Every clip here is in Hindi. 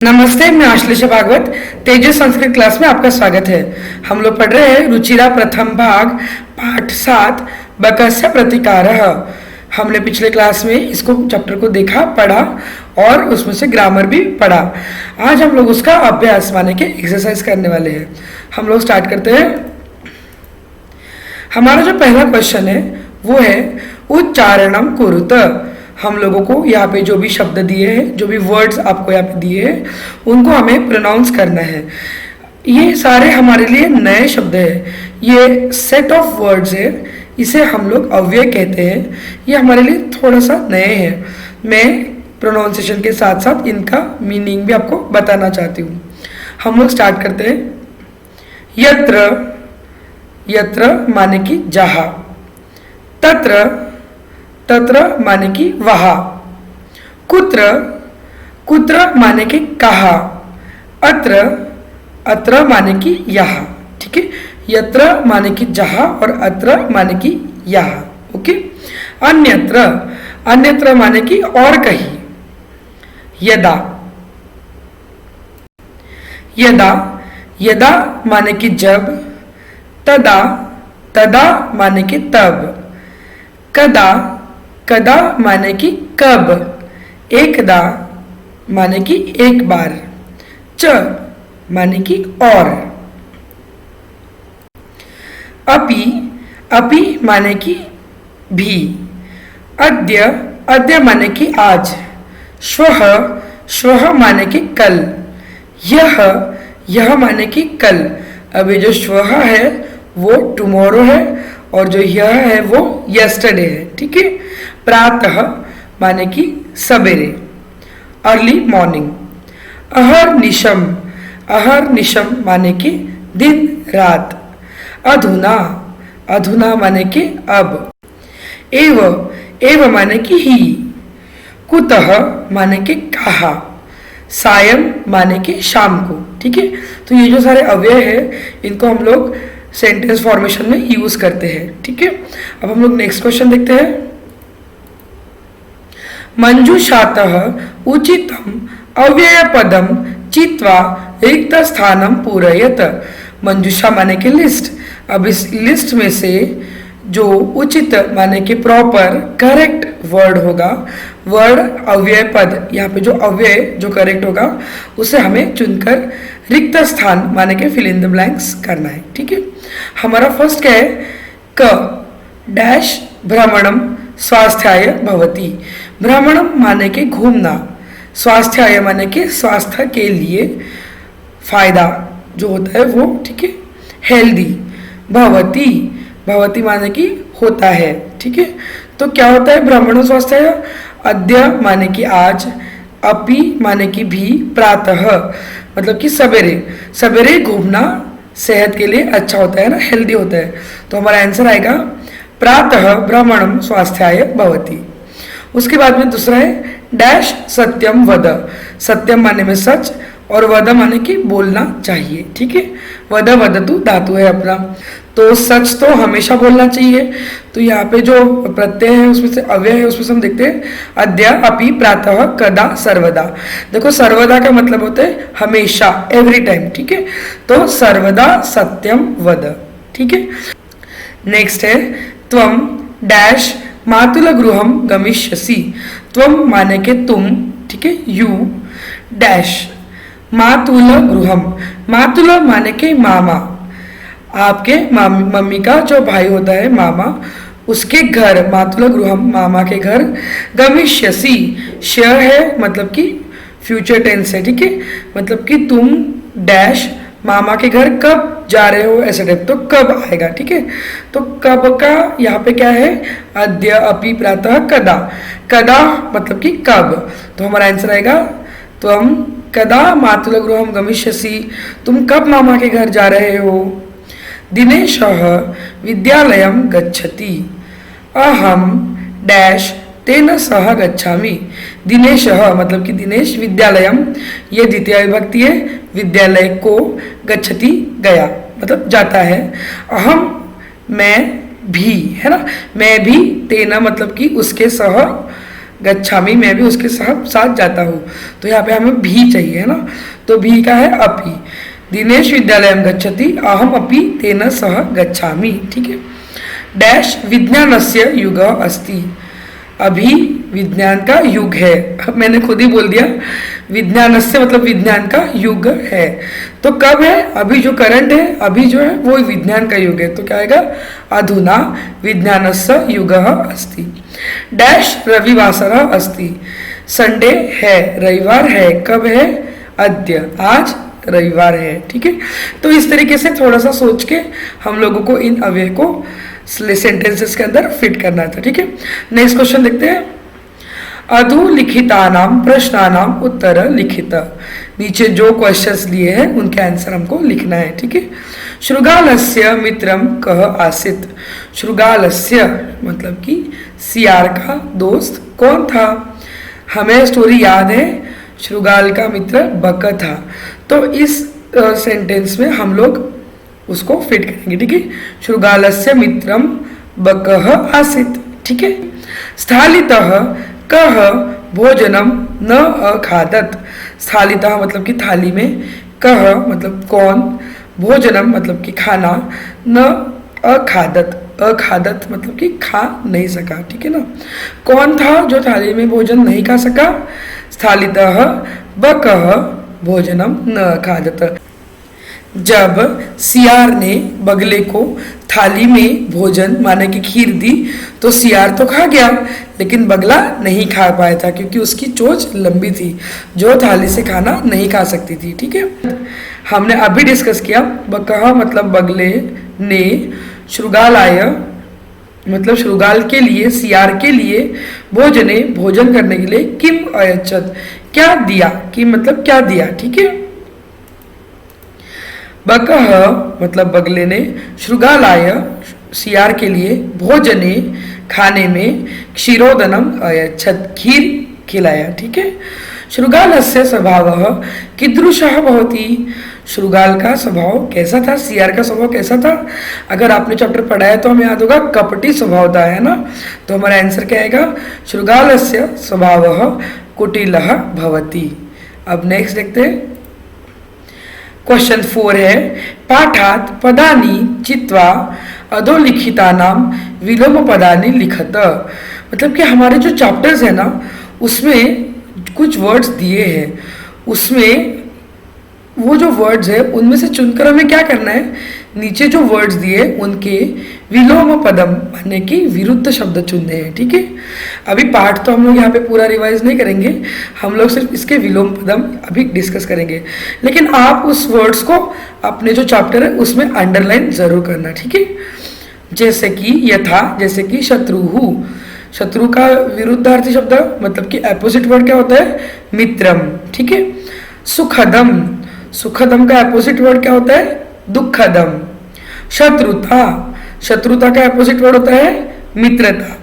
नमस्ते, मैं आश्लेषा भागवत तेजस संस्कृत क्लास में आपका स्वागत है। हम लोग पढ़ रहे हैं रुचिरा प्रथम भाग पाठ 7 बकस्य प्रतिकारः। हमने पिछले क्लास में इसको चैप्टर को देखा, पढ़ा और उसमें से ग्रामर भी पढ़ा। आज हम लोग उसका अभ्यास माने के एक्सरसाइज करने वाले हैं। हम लोग स्टार्ट करते हैं। हमारा जो पहला क्वेश्चन है वो है उच्चारणम कुरुत। हम लोगों को यहाँ पे जो भी शब्द दिए हैं, जो भी वर्ड्स आपको यहाँ पे दिए हैं, उनको हमें प्रोनाउंस करना है। ये सारे हमारे लिए नए शब्द हैं। ये सेट ऑफ वर्ड्स है, इसे हम लोग अव्यय कहते हैं। ये हमारे लिए थोड़ा सा नए हैं। मैं प्रोनाउंसिएशन के साथ साथ इनका मीनिंग भी आपको बताना चाहती हूँ। हम लोग स्टार्ट करते हैं। यत्र, यत्र माने कि जहाँ। तत्र, तत्र माने कि वहाँ। कुत्र, कुत्र माने कि कहाँ। अत्र, अत्र माने कि यहाँ। ठीक है, यत्र माने कि जहाँ और अत्र माने कि यहाँ। ओके। अन्यत्र, अन्यत्र माने कि और कहीं। यदा, यदा, यदा माने कि जब। तदा, तदा माने कि तब। कदा, कदा माने कि कब। एकदा माने कि एक बार। च माने कि और। अपि, अपि माने कि भी। अद्य, अद्य माने कि आज। श्वः, श्वः माने कि कल। यह, यह माने कि कल। अभी जो श्वः है वो टुमारो है और जो यह है वो यस्टरडे है। ठीक है। प्रातः माने कि सवेरे, अर्ली मॉर्निंग। अहर्निशम, अहर्निशम माने कि दिन रात। अधुना, अधुना माने कि अब। एव, एव माने कि ही। कुतः माने कि कहाँ। सायं माने कि शाम को। ठीक है। तो ये जो सारे अव्यय है इनको हम लोग सेंटेंस फॉर्मेशन में यूज करते हैं। ठीक है। अब हम लोग नेक्स्ट क्वेश्चन देखते हैं। मंजूषातः उचितम अव्यय पदम चित्वा रिक्त स्थानम पूरयत। मंजूषा माने के लिस्ट। अब इस लिस्ट में से जो उचित माने के प्रॉपर करेक्ट वर्ड होगा, वर्ड अव्यय पद, यहाँ पे जो अव्यय जो करेक्ट होगा उसे हमें चुनकर रिक्त स्थान माने के फिल इन द ब्लैंक्स करना है। ठीक है। हमारा फर्स्ट क्या है? क डैश भ्रमणम स्वास्थ्याय भवति। भ्रमणम माने के घूमना, स्वास्थ्याय माने के स्वास्थ्य के लिए, फायदा जो होता है वो। ठीक है। हेल्दी। भवति, भवति माने कि होता है। ठीक है। तो क्या होता है भ्रमण स्वास्थ्याय? अद्य माने कि आज। अपि माने कि भी। प्रातः मतलब कि सवेरे, सवेरे घूमना सेहत के लिए अच्छा होता है ना, हेल्दी होता है। तो हमारा आंसर आएगा प्रातः भ्रमणम स्वास्थ्याय भवति। उसके बाद में दूसरा है डैश सत्यम वद। सत्यम माने में सच और वद माने कि बोलना चाहिए। ठीक है। वद वदतु धातु है अपना, तो सच तो हमेशा बोलना चाहिए। तो यहाँ पे जो प्रत्यय है उसमें से अव्यय है उसमें से हम देखते हैं अद्य, अपि, प्रातः, कदा, सर्वदा। देखो सर्वदा का मतलब होता है हमेशा, एवरी टाइम। ठीक है। तो सर्वदा सत्यम वद। ठीक है। नेक्स्ट है त्वम डैश मातुल गृहम गमिष्यसि। त्वम माने के तुम। ठीक है। यू डैश मातुल गृहम, मातुल माने के मामा, आपके मम्मी का जो भाई होता है मामा, उसके घर। मातुल गृहम मामा के घर। गमिष्यसि श है मतलब कि फ्यूचर टेंस है। ठीक है। मतलब कि तुम डैश मामा के घर कब जा रहे हो, ऐसे टाइप। तो कब आएगा। ठीक है। तो कब का यहाँ पे क्या है? अद्य, अपि, प्रातः, कदा। कदा मतलब कि कब। तो हमारा आंसर आएगा त्वम कदा मातुल गृहम गमिष्यसि। तुम कब मामा के घर जा रहे हो? दिनेशः विद्यालयं गच्छति। अहम डैश तेन सह गच्छामि। दिनेशः मतलब कि दिनेश, विद्यालयम ये द्वितीय विभक्ति है, विद्यालय को, गच्छति गया मतलब जाता है। अहम मैं भी है ना, मैं भी, तेना मतलब कि उसके सह गच्छामि, मैं भी उसके साथ साथ जाता हूँ। तो यहाँ पे हमें भी चाहिए है ना, तो भी का है अपि। दिनेश विद्यालयम गच्छति, अहम अपि तेन सह गच्छामि। ठीक है। डैश विज्ञानस्य युगः अस्ति, अभी विज्ञान का युग है। अब मैंने खुद ही बोल दिया, विज्ञानस्य मतलब विज्ञान का युग है। तो कब है? अभी जो करंट है, अभी जो है वो विज्ञान का युग है। तो क्या आएगा? अधुना विज्ञानस्य युगः अस्ति। डैश रविवासरः अस्ति, संडे है, रविवार है। कब है? अद्य, आज रविवार है। ठीक है। तो इस तरीके से थोड़ा सा सोच के हम लोगों को इन अव्यय को सेंटेंसेस के अंदर फिट करना था। ठीक है। नेक्स्ट क्वेश्चन देखते हैं। अधुलिखितानाम प्रश्नानाम उत्तर लिखित। नीचे जो क्वेश्चंस लिए हैं उनके आंसर हमको लिखना है। ठीक है। शृगालस्य मित्रम कह आसित, शृगालस्य मतलब कि सियार का दोस्त कौन था? हमें स्टोरी याद है, शृगाल का मित्र बक था। तो इस सेंटेंस में हम लोग उसको फिट करेंगे। ठीक है। शृगालस्य मित्रम बकः आसित। ठीक है। स्थालितः कः भोजनम न अखादत, स्थालितः मतलब कि थाली में, कः मतलब कौन, भोजनम मतलब कि खाना, न अखादत, अखादत मतलब कि खा नहीं सका। ठीक है ना। कौन था जो थाली में भोजन नहीं खा सका? स्थालितः बकः भोजनम न अखादत। जब सियार ने बगले को थाली में भोजन माने कि खीर दी तो सियार तो खा गया, लेकिन बगला नहीं खा पाया था क्योंकि उसकी चोंच लंबी थी जो थाली से खाना नहीं खा सकती थी। ठीक है। हमने अभी डिस्कस किया, बकह मतलब बगले ने, शृगालाय मतलब शृगाल के लिए, सियार के लिए, भोजने भोजन करने के लिए, किम अयच्छत क्या दिया, किम मतलब क्या दिया। ठीक है। बकह मतलब बगले ने, शृगालाय सियार के लिए, भोजने खाने में, क्षीरोदनम अयच्छत खीर खिलाया। ठीक है। शृगालस्य स्वभावः कीदृशः भवति, शृगाल का स्वभाव कैसा था, सियार का स्वभाव कैसा था? अगर आपने चैप्टर पढ़ा है तो हमें याद होगा कपटी स्वभाव था, है ना। तो हमारा आंसर क्या आएगा? शृगालस्य स्वभावः कुटिलः भवति। अब नेक्स्ट देखते हैं। क्वेश्चन 4 है, पाठात पदानि चित्वा अधोलिखितानाम विलोम पदानि लिखत। मतलब कि हमारे जो चैप्टर्स है ना उसमें कुछ वर्ड्स दिए हैं, उसमें वो जो वर्ड्स है उनमें से चुनकर हमें क्या करना है, नीचे जो वर्ड्स दिए उनके विलोम पदम माने कि विरुद्ध शब्द चुनने हैं। ठीक है। अभी पाठ तो हम लोग यहाँ पे पूरा रिवाइज नहीं करेंगे, हम लोग सिर्फ इसके विलोम पदम अभी डिस्कस करेंगे। लेकिन आप उस वर्ड्स को अपने जो चैप्टर है उसमें अंडरलाइन जरूर करना। ठीक है। जैसे कि यथा, जैसे कि शत्रुहु, शत्रु का विरुद्धार्थी शब्द मतलब कि अपोजिट वर्ड क्या होता है? मित्रम। ठीक है। सुखदम, सुखदम का अपोजिट वर्ड क्या होता है? दुखदम। शत्रुता, शत्रुता का अपोजिट वर्ड होता है मित्रता।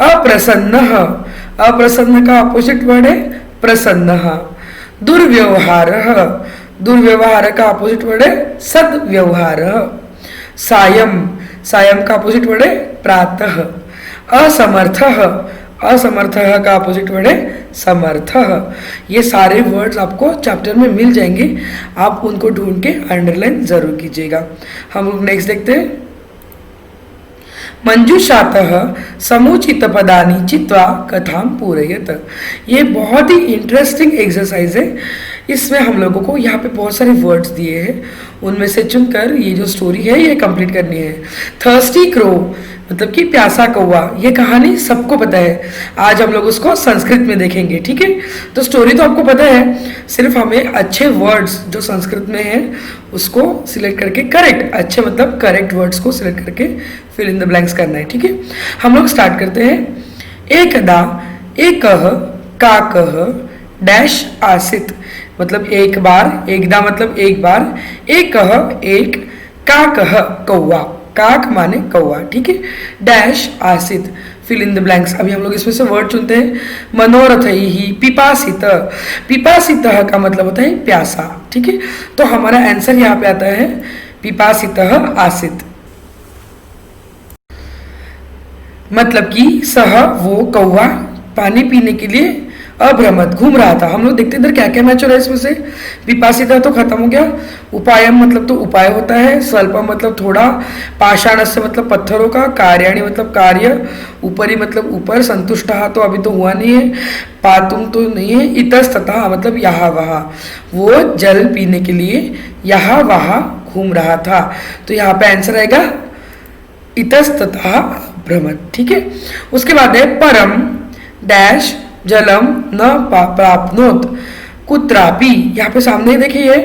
अप्रसन्न, अप्रसन्न का अपोजिट वर्ड है प्रसन्न। दुर्व्यवहार, दुर्व्यवहार का अपोजिट वर्ड है सद्व्यवहार। सायं, सायं का अपोजिट वर्ड है प्रातः। असमर्थ, असमर्थ का अपोजिट वर्ड है समर्थ। ये सारे वर्ड्स आपको चैप्टर में मिल जाएंगे, आप उनको ढूंढ के अंडरलाइन जरूर कीजिएगा। हम लोग नेक्स्ट देखते हैं। मंजूषातः समुचित पदानि चित्वा कथां पूरयत। ये बहुत ही इंटरेस्टिंग एक्सरसाइज है। इसमें हम लोगों को यहाँ पे बहुत सारे वर्ड्स दिए हैं, उनमें से चुनकर ये जो स्टोरी है ये कंप्लीट करनी है। थर्स्टी क्रो मतलब कि प्यासा कौवा, ये कहानी सबको पता है, आज हम लोग उसको संस्कृत में देखेंगे। ठीक है। तो स्टोरी तो आपको पता है, सिर्फ हमें अच्छे वर्ड्स जो संस्कृत में हैं उसको सिलेक्ट करके करेक्ट, अच्छे मतलब करेक्ट वर्ड्स को सिलेक्ट करके फिल इन द ब्लैंक्स करना है। ठीक है। हम लोग स्टार्ट करते हैं। एकदा एकः काकः डैश आसित, मतलब एक बार, एकदा मतलब एक बार, एकः एक, काकः कौवा, काक माने कौवा। ठीक है। डैश आसित, फिल इन द ब्लैंक्स। अभी हम लोग इसमें से वर्ड चुनते हैं। मनोरथैहि पिपासित, पिपासित का मतलब होता है प्यासा। ठीक है। तो हमारा आंसर यहाँ पे आता है पिपासित आसित, मतलब कि सह वो कौवा पानी पीने के लिए अभ्रमत घूम रहा था। हम लोग देखते इधर क्या क्या मैच हो रहा है इसमें से। विपासिता तो खत्म हो गया। उपायम मतलब तो उपाय होता है। स्वल्पम मतलब थोड़ा। पाषाणस्य मतलब पत्थरों का। कार्याणि मतलब कार्य। ऊपरी मतलब ऊपर। संतुष्टः तो अभी तो हुआ नहीं है। पातुम तो नहीं है। इतस्ततः मतलब यहाँ वहाँ, वो जल पीने के लिए यहाँ वहाँ घूम रहा था। तो यहाँ पे आंसर आएगा इतस्ततः भ्रमत। ठीक है, उसके बाद है परम डैश जलम न प्राप्नोत कुत्रापि। यहाँ पे सामने देखिए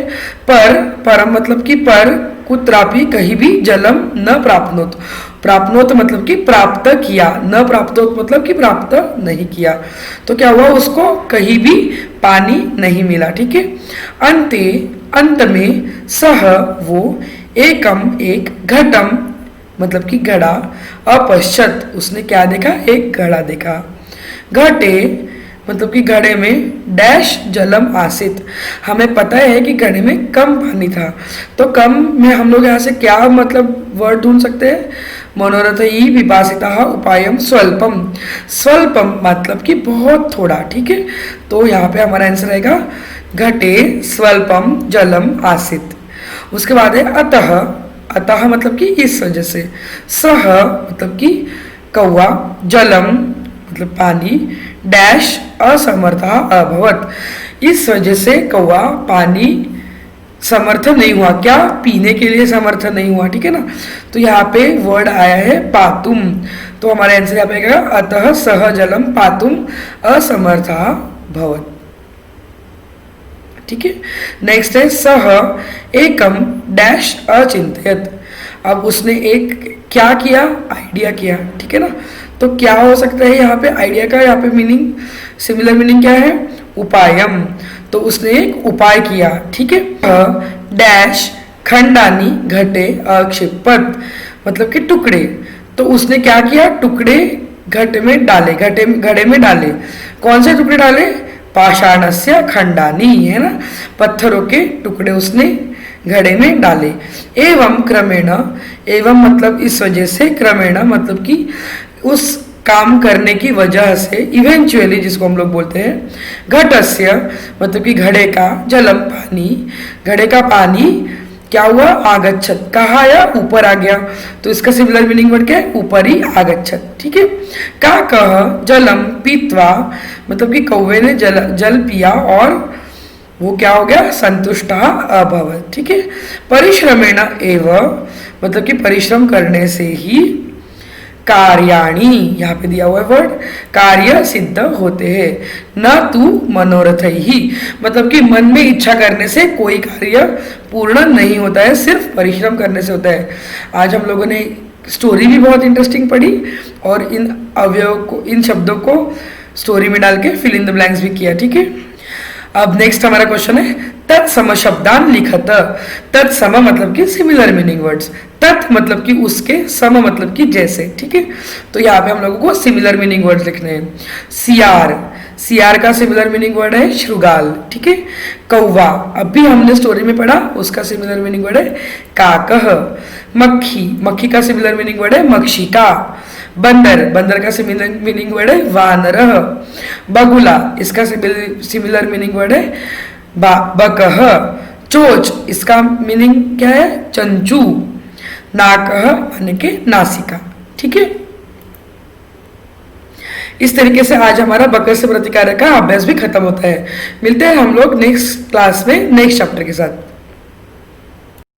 पर, परम मतलब कि पर, कुत्रापि कहीं भी, जलम न प्राप्नोत, प्राप्नोत मतलब कि प्राप्त किया, न प्राप्तोत मतलब कि प्राप्त नहीं किया। तो क्या हुआ, उसको कहीं भी पानी नहीं मिला। ठीक है, अंते अंत में सह वो एकम एक घटम मतलब कि घड़ा, अपश्यत उसने क्या देखा, एक घड़ा देखा। घटे मतलब कि घड़े में डैश जलम आसित, हमें पता है कि घड़े में कम पानी था। तो कम में हम लोग यहाँ से क्या मतलब वर्ड ढूंढ सकते हैं, मनोरथ ही विपासिता उपायम स्वल्पम। स्वल्पम मतलब कि बहुत थोड़ा। ठीक है, तो यहाँ पे हमारा आंसर आएगा घटे स्वल्पम जलम आसित। उसके बाद है अतः, अतः मतलब कि इस वजह से। सह मतलब कि कौवा, जलम मतलब पानी, डैश असमर्था अभवत, इस वजह से कौवा पानी समर्थ नहीं हुआ, क्या, पीने के लिए समर्थ नहीं हुआ। ठीक है ना, तो यहाँ पे वर्ड आया है पातुम। तो हमारा आंसर यहाँ पे आएगा अतः सह जलम पातुम असमर्था भवत। ठीक है, नेक्स्ट है सह एकम डैश अचिंत्यत। अब उसने एक क्या किया, आइडिया किया। ठीक है ना, तो क्या हो सकता है यहाँ पे आइडिया का, यहाँ पे मीनिंग, सिमिलर मीनिंग क्या है, उपायम। तो उसने एक उपाय किया। ठीक है, डैश खंडानी घटे अक्षिपत मतलब कि टुकड़े। तो उसने क्या किया, टुकड़े घटे में डाले, घड़े में डाले। कौन से टुकड़े डाले, पाषाणस्य खंडानी, है ना, पत्थरों के टुकड़े उसने घड़े में डाले। एवं क्रमेण, एवं मतलब इस वजह से, क्रमेण मतलब कि उस काम करने की वजह से, इवेंचुअली जिसको हम लोग बोलते हैं, घटस्य मतलब कि घड़े का, जलम पानी, घड़े का पानी क्या हुआ, आगच्छत, कहा या ऊपर आ गया। तो इसका सिमिलर मीनिंग वर्ड क्या है, ऊपर ही आगच्छत। ठीक है, का कह जलम पीत्वा मतलब कि कौवे ने जल पिया और वो क्या हो गया, संतुष्ट अभवत। ठीक है, परिश्रमेण एव मतलब कि परिश्रम करने से ही, कार्याणि यहाँ पे दिया हुआ है वर्ड, कार्य सिद्ध होते हैं, न तू मनोरथ ही मतलब कि मन में इच्छा करने से कोई कार्य पूर्ण नहीं होता है, सिर्फ परिश्रम करने से होता है। आज हम लोगों ने स्टोरी भी बहुत इंटरेस्टिंग पढ़ी और इन अवयव को, इन शब्दों को स्टोरी में डाल के फिल इन द ब्लैंक्स भी किया। ठीक है, अब नेक्स्ट हमारा क्वेश्चन है तत्सम शब्दान लिखत। तत्सम मतलब कि सिमिलर मीनिंग वर्ड्स, तत् मतलब कि उसके, सम मतलब कि जैसे। ठीक है, तो यहाँ पे हम लोगों को सिमिलर मीनिंग वर्ड्स लिखने हैं। सियार, सियार का सिमिलर मीनिंग वर्ड है श्रुगाल। ठीक है, कौवा अभी हमने स्टोरी में पढ़ा, उसका सिमिलर मीनिंग वर्ड है काकह। मक्खी, मक्खी का सिमिलर मीनिंग वर्ड है मक्षिका। बंदर, बंदर का सिमिलर मीनिंग वर्ड है वानरः। बगुला, इसका सिमिलर मीनिंग वर्ड है बकह। चोच, इसका मीनिंग क्या है, चंचू। नाकह यानी कि नासिका। ठीक है, इस तरीके से आज हमारा बकर से प्रतिकारक का अभ्यास भी खत्म होता है। मिलते हैं हम लोग नेक्स्ट क्लास में नेक्स्ट चैप्टर के साथ।